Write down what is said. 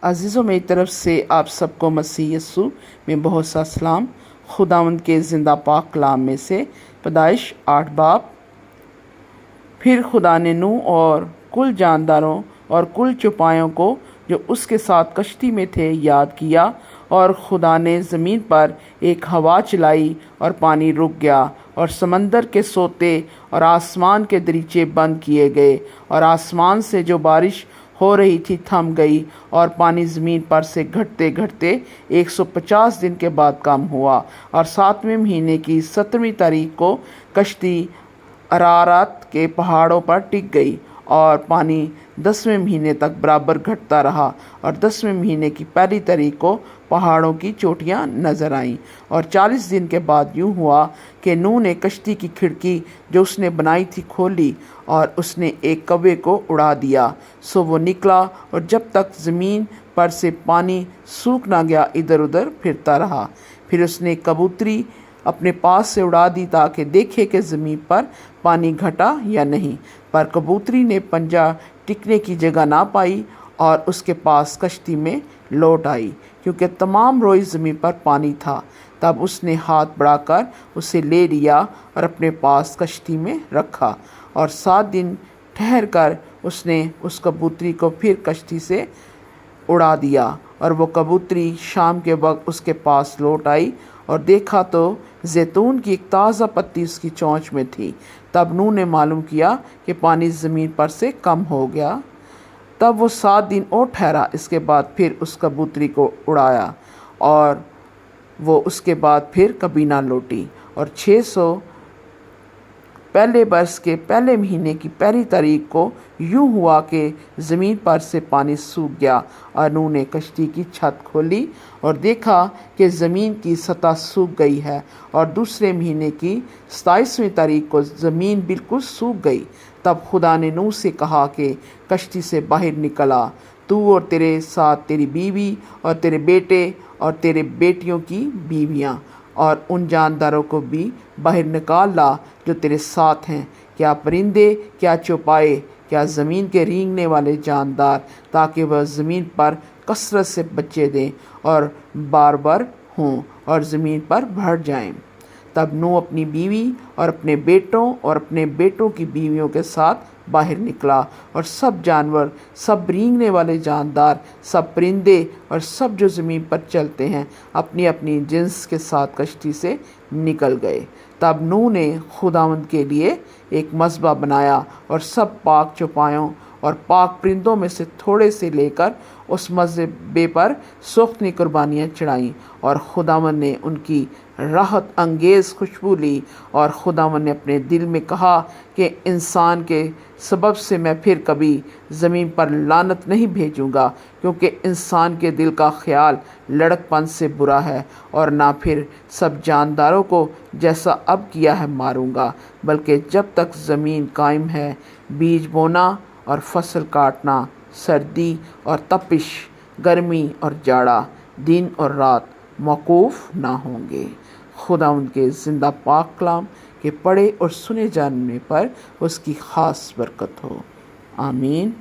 अज़ीज़ों, मेरी तरफ से आप सबको मसीह यस्सु में बहुत सा सलाम। खुदावंद के ज़िंदा पाक कलाम में से पैदाइश 8 बाब। फिर खुदा ने नूह और कुल जानदारों और कुल चौपायों को जो उसके साथ कश्ती में थे याद किया, और खुदा ने ज़मीन पर एक हवा चलाई और पानी रुक गया, और समंदर के सोते और आसमान के दरीचे बंद किए गए, और आसमान से जो बारिश हो रही थी थम गई, और पानी ज़मीन पर से घटते घटते 150 दिन के बाद कम हुआ। और 7वें महीने की 17वीं तारीख को कश्ती अरारात के पहाड़ों पर टिक गई, और पानी 10वें महीने तक बराबर घटता रहा, और 10वें महीने की पहली तारीख को पहाड़ों की चोटियां नजर आईं। और 40 दिन के बाद यूं हुआ कि नूह ने कश्ती की खिड़की जो उसने बनाई थी खोली, और उसने एक कौवे को उड़ा दिया। सो वो निकला, और जब तक ज़मीन पर से पानी सूख ना गया इधर उधर फिरता रहा। फिर उसने कबूतरी अपने पास से उड़ा दी ताकि देखे कि ज़मीन पर पानी घटा या नहीं, पर कबूतरी ने पंजा टिकने की जगह ना पाई और उसके पास कश्ती में लौट आई, क्योंकि तमाम रोई ज़मीन पर पानी था। तब उसने हाथ बढ़ाकर उसे ले लिया और अपने पास कश्ती में रखा, और 7 दिन ठहर कर उसने उस कबूतरी को फिर कश्ती से उड़ा दिया। और वो कबूतरी शाम के वक्त उसके पास लौट आई, और देखा तो जैतून की एक ताज़ा पत्ती उसकी चोंच में थी। तब नूह ने मालूम किया कि पानी ज़मीन पर से कम हो गया। तब वो 7 दिन और ठहरा। इसके बाद फिर उस कबूतरी को उड़ाया, और वो उसके बाद फिर कभी ना लौटी। और 600 पहले बरस के पहले महीने की पहली तारीख को यूं हुआ कि ज़मीन पर से पानी सूख गया, और नूह ने कश्ती की छत खोली और देखा कि ज़मीन की सतह सूख गई है। और दूसरे महीने की 27वीं तारीख को ज़मीन बिल्कुल सूख गई। तब खुदा ने नूह से कहा कि कश्ती से बाहर निकल आ, तू और तेरे साथ तेरी बीवी और तेरे बेटे और तेरे बेटियों की बीवियाँ, और उन जानदारों को भी बाहर निकाल ला जो तेरे साथ हैं, क्या परिंदे, क्या चौपाए, क्या ज़मीन के रेंगने वाले जानदार, ताकि वह ज़मीन पर कसरत से बच्चे दें और बार बार हों और ज़मीन पर भर जाएं। तब नूह अपनी बीवी और अपने बेटों और अपने बेटों की बीवियों के साथ बाहर निकला, और सब जानवर, सब रेंगने वाले जानदार, सब परिंदे और सब जो ज़मीन पर चलते हैं अपनी अपनी जिन्स के साथ कश्ती से निकल गए। तब नूह ने खुदावंद के लिए एक मज़बा बनाया, और सब पाक चौपायों और पाक परिंदों में से थोड़े से लेकर उस मज़बे पर सूखनी कुर्बानियाँ चढ़ाईं, और खुदावंद ने उनकी राहत अंगेज़ खुशबू ली। और खुदावंद ने अपने दिल में कहा कि इंसान के सबब से मैं फिर कभी ज़मीन पर लानत नहीं भेजूँगा, क्योंकि इंसान के दिल का ख्याल लड़कपन से बुरा है, और ना फिर सब जानदारों को जैसा अब किया है मारूँगा, बल्कि जब तक ज़मीन कायम है बीज बोना और फसल काटना, सर्दी और तपिश, गर्मी और जाड़ा, दिन और रात मौकूफ़ ना होंगे। खुदा उनके ज़िंदा पाक कलाम के पढ़े और सुने जाने पर उसकी ख़ास बरकत हो। आमीन।